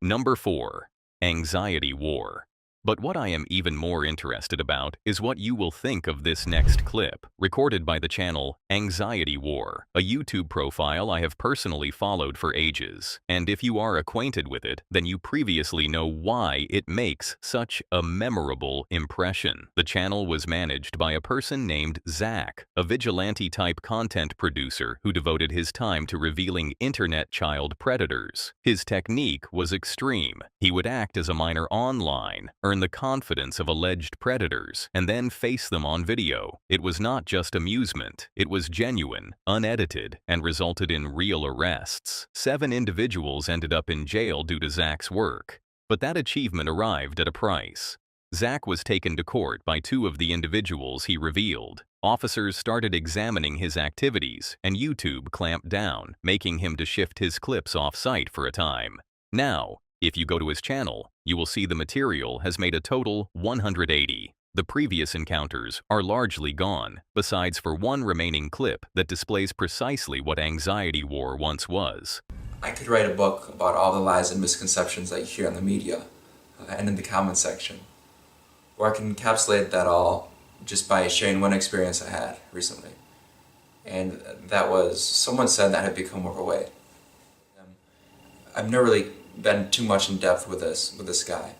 I: Number 4. Anxiety War. But what I am even more interested about is what you will think of this next clip, recorded by the channel Anxiety War, a YouTube profile I have personally followed for ages. And if you are acquainted with it, then you previously know why it makes such a memorable impression. The channel was managed by a person named Zach, a vigilante-type content producer who devoted his time to revealing internet child predators. His technique was extreme. He would act as a minor online, earn the confidence of alleged predators, and then face them on video. It was not just amusement, it was genuine, unedited, and resulted in real arrests. 7 individuals ended up in jail due to Zach's work. But that achievement arrived at a price. Zach was taken to court by 2 of the individuals he revealed. Officers started examining his activities, and YouTube clamped down, making him to shift his clips off-site for a time. Now, if you go to his channel, you will see the material has made a total 180. The previous encounters are largely gone, besides for one remaining clip that displays precisely what Anxiety War once was.
M: I could write a book about all the lies and misconceptions that you hear in the media and in the comment section. Or I can encapsulate that all just by sharing one experience I had recently. And that was, someone said that I had become overweight. I've never really been too much in depth with this guy,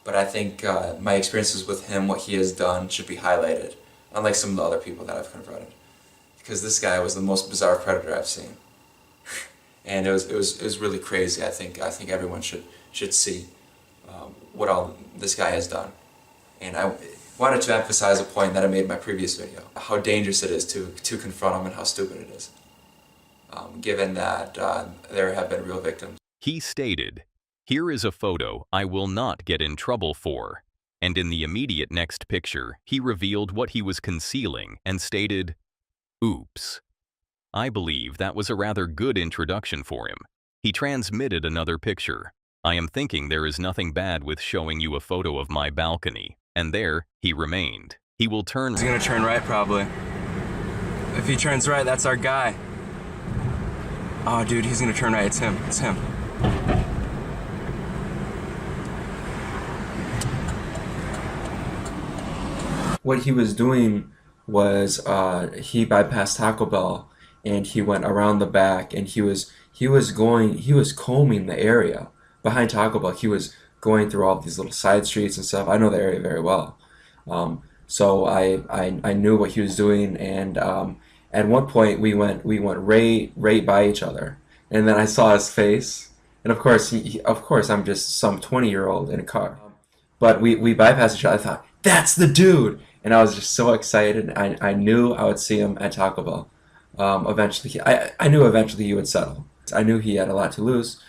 M: but I think my experiences with him, what he has done, should be highlighted, unlike some of the other people that I've confronted, because this guy was the most bizarre predator I've seen, and it was really crazy. I think everyone should see what all this guy has done, and I wanted to emphasize a point that I made in my previous video: how dangerous it is to confront him and how stupid it is, given that there have been real victims.
I: He stated, "Here is a photo I will not get in trouble for." And in the immediate next picture, he revealed what he was concealing and stated, "Oops." I believe that was a rather good introduction for him. He transmitted another picture. "I am thinking there is nothing bad with showing you a photo of my balcony." And there he remained. He will turn.
N: He's gonna turn right, probably. If he turns right, that's our guy. Oh, dude, he's gonna turn right. It's him. It's him.
M: What he was doing was he bypassed Taco Bell and he went around the back, and he was combing the area behind Taco Bell. He was going through all these little side streets and stuff. I know the area very well, so I knew what he was doing, and at one point we went right by each other, and then I saw his face, and of course I'm just some 20-year-old in a car, but we bypassed each other. I thought, that's the dude, and I was just so excited. I knew I would see him at Taco Bell. Eventually, I knew eventually he would settle. I knew he had a lot to lose.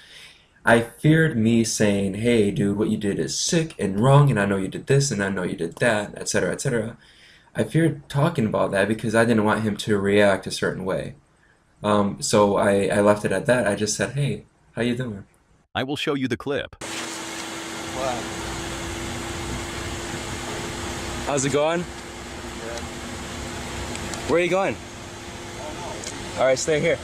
M: I feared me saying, "Hey, dude, what you did is sick and wrong, and I know you did this, and I know you did that, etc., etc." I feared talking about that because I didn't want him to react a certain way. So I left it at that. I just said, "Hey, how you doing?"
I: I will show you the clip.
N: What? How's it going? Good. Where are you going? All right, stay here.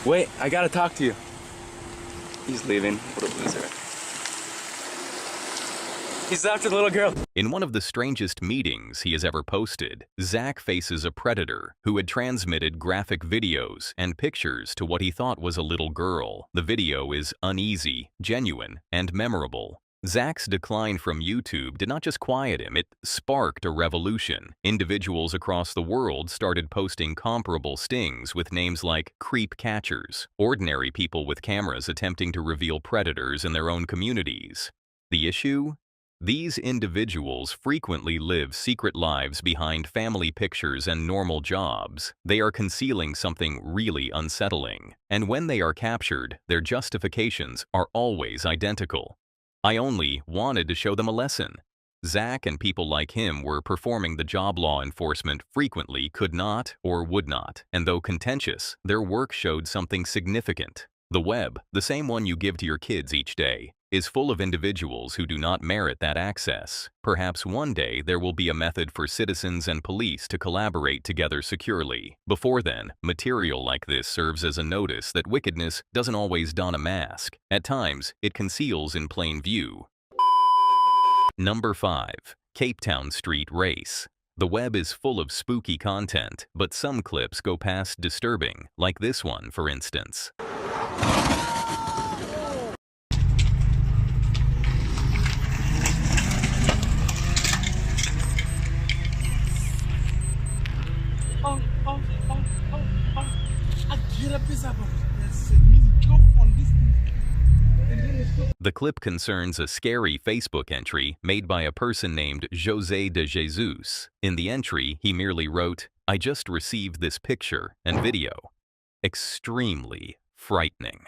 N: Wait, I gotta talk to you. He's leaving. What a loser. He's after the little girl.
I: In one of the strangest meetings he has ever posted, Zach faces a predator who had transmitted graphic videos and pictures to what he thought was a little girl. The video is uneasy, genuine, and memorable. Zach's decline from YouTube did not just quiet him, it sparked a revolution. Individuals across the world started posting comparable stings with names like creep catchers, ordinary people with cameras attempting to reveal predators in their own communities. The issue? These individuals frequently live secret lives behind family pictures and normal jobs. They are concealing something really unsettling. And when they are captured, their justifications are always identical. I only wanted to show them a lesson. Zach and people like him were performing the job law enforcement frequently could not or would not, and though contentious, their work showed something significant. The web, the same one you give to your kids each day, is full of individuals who do not merit that access. Perhaps one day there will be a method for citizens and police to collaborate together securely. Before then, material like this serves as a notice that wickedness doesn't always don a mask. At times, it conceals in plain view. Number 5. Cape Town Street Race. The web is full of spooky content, but some clips go past disturbing, like this one, for instance. The clip concerns a scary Facebook entry made by a person named José de Jesus. In the entry, he merely wrote, "I just received this picture and video. Extremely frightening."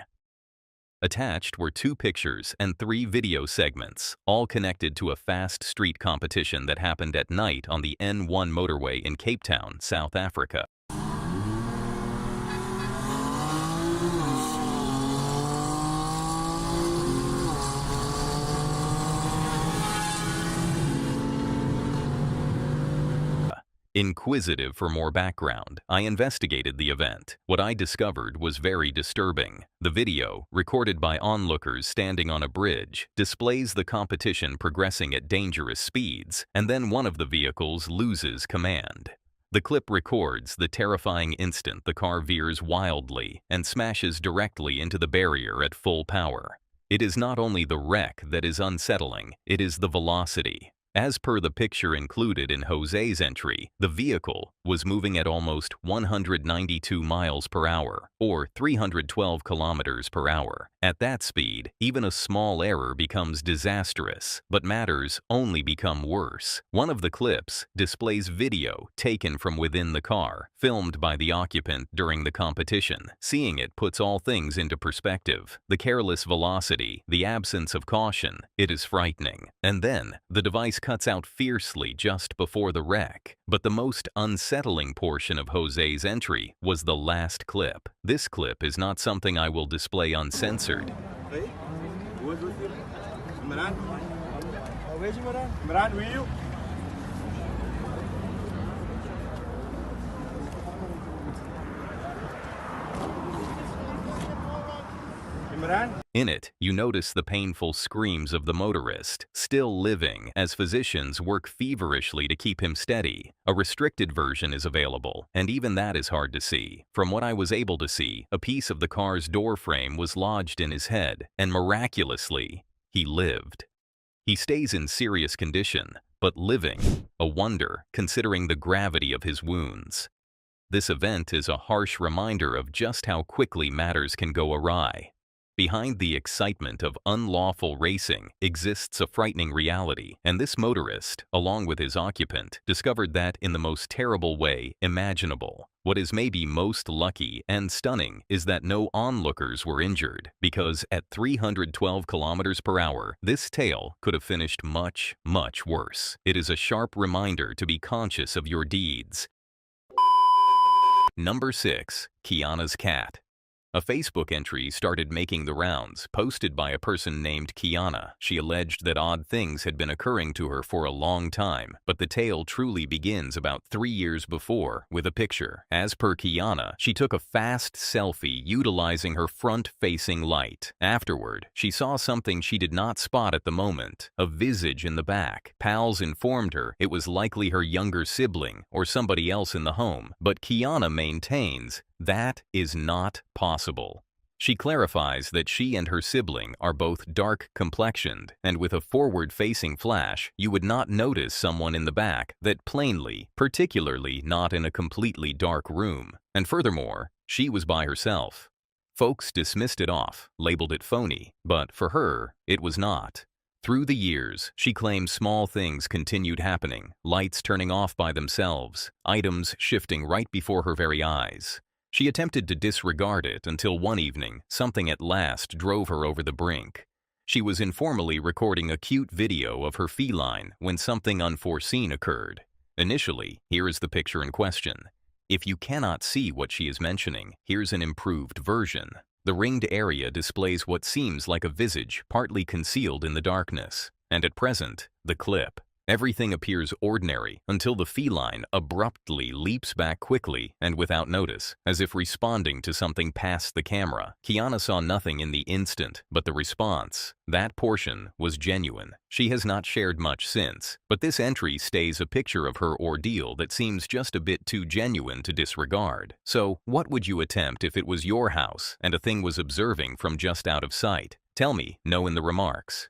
I: Attached were 2 pictures and 3 video segments, all connected to a fast street competition that happened at night on the N1 motorway in Cape Town, South Africa. Inquisitive for more background, I investigated the event. What I discovered was very disturbing. The video, recorded by onlookers standing on a bridge, displays the competition progressing at dangerous speeds, and then one of the vehicles loses command. The clip records the terrifying instant the car veers wildly and smashes directly into the barrier at full power. It is not only the wreck that is unsettling, it is the velocity. As per the picture included in José's entry, the vehicle was moving at almost 192 miles per hour, or 312 kilometers per hour. At that speed, even a small error becomes disastrous, but matters only become worse. One of the clips displays video taken from within the car, filmed by the occupant during the competition. Seeing it puts all things into perspective. The careless velocity, the absence of caution, it is frightening. And then, the device cuts out fiercely just before the wreck. But the most unsettling portion of José's entry was the last clip. This clip is not something I will display uncensored. In it, you notice the painful screams of the motorist, still living, as physicians work feverishly to keep him steady. A restricted version is available, and even that is hard to see. From what I was able to see, a piece of the car's door frame was lodged in his head, and miraculously, he lived. He stays in serious condition, but living, a wonder considering the gravity of his wounds. This event is a harsh reminder of just how quickly matters can go awry. Behind the excitement of unlawful racing exists a frightening reality, and this motorist, along with his occupant, discovered that in the most terrible way imaginable. What is maybe most lucky and stunning is that no onlookers were injured, because at 312 kilometers per hour, this tale could have finished much, much worse. It is a sharp reminder to be conscious of your deeds. Number 6. Kiana's cat. A Facebook entry started making the rounds, posted by a person named Kiana. She alleged that odd things had been occurring to her for a long time, but the tale truly begins about 3 years before with a picture. As per Kiana, she took a fast selfie utilizing her front-facing light. Afterward, she saw something she did not spot at the moment, a visage in the back. Pals informed her it was likely her younger sibling or somebody else in the home, but Kiana maintains that is not possible. She clarifies that she and her sibling are both dark-complexioned, and with a forward-facing flash, you would not notice someone in the back that plainly, particularly not in a completely dark room. And furthermore, she was by herself. Folks dismissed it off, labeled it phony, but for her, it was not. Through the years, she claims small things continued happening, lights turning off by themselves, items shifting right before her very eyes. She attempted to disregard it until one evening, something at last drove her over the brink. She was informally recording a cute video of her feline when something unforeseen occurred. Initially, here is the picture in question. If you cannot see what she is mentioning, here's an improved version. The ringed area displays what seems like a visage partly concealed in the darkness. And at present, the clip. Everything appears ordinary until the feline abruptly leaps back quickly and without notice, as if responding to something past the camera. Kiana saw nothing in the instant, but the response, that portion, was genuine. She has not shared much since, but this entry stays a picture of her ordeal that seems just a bit too genuine to disregard. So, what would you attempt if it was your house and a thing was observing from just out of sight? Tell me, know in the remarks.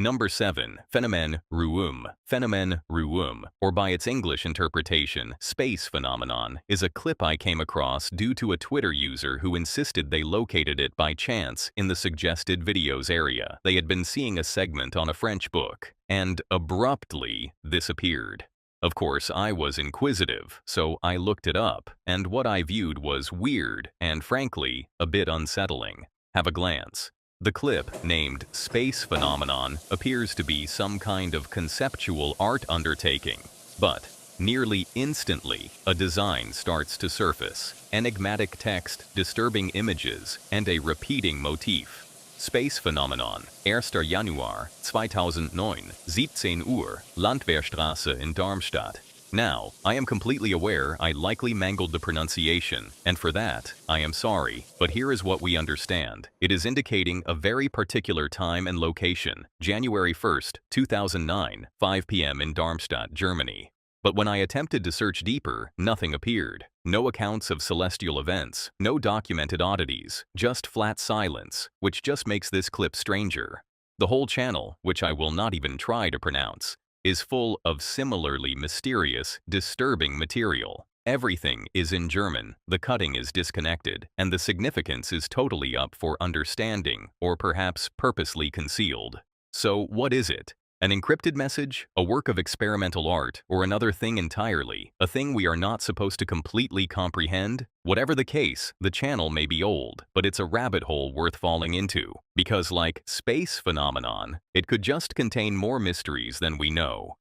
I: Number 7. Phénomène Ruum. Phénomène Ruum, or by its English interpretation, space phenomenon, is a clip I came across due to a Twitter user who insisted they located it by chance in the suggested videos area. They had been seeing a segment on a French book, and abruptly disappeared. Of course, I was inquisitive, so I looked it up, and what I viewed was weird and, frankly, a bit unsettling. Have a glance. The clip, named Space Phenomenon, appears to be some kind of conceptual art undertaking, but nearly instantly, a design starts to surface. Enigmatic text, disturbing images, and a repeating motif. Space Phenomenon, 1. Januar 2009, 17 Uhr, Landwehrstraße in Darmstadt. Now, I am completely aware I likely mangled the pronunciation, and for that, I am sorry, but here is what we understand. It is indicating a very particular time and location, January 1st, 2009, 5 p.m. in Darmstadt, Germany. But when I attempted to search deeper, nothing appeared. No accounts of celestial events, no documented oddities, just flat silence, which just makes this clip stranger. The whole channel, which I will not even try to pronounce, is full of similarly mysterious, disturbing material. Everything is in German, the cutting is disconnected, and the significance is totally up for understanding, or perhaps purposely concealed. So what is it? An encrypted message, a work of experimental art, or another thing entirely, a thing we are not supposed to completely comprehend? Whatever the case, the channel may be old, but it's a rabbit hole worth falling into, because like Space Phenomenon, it could just contain more mysteries than we know.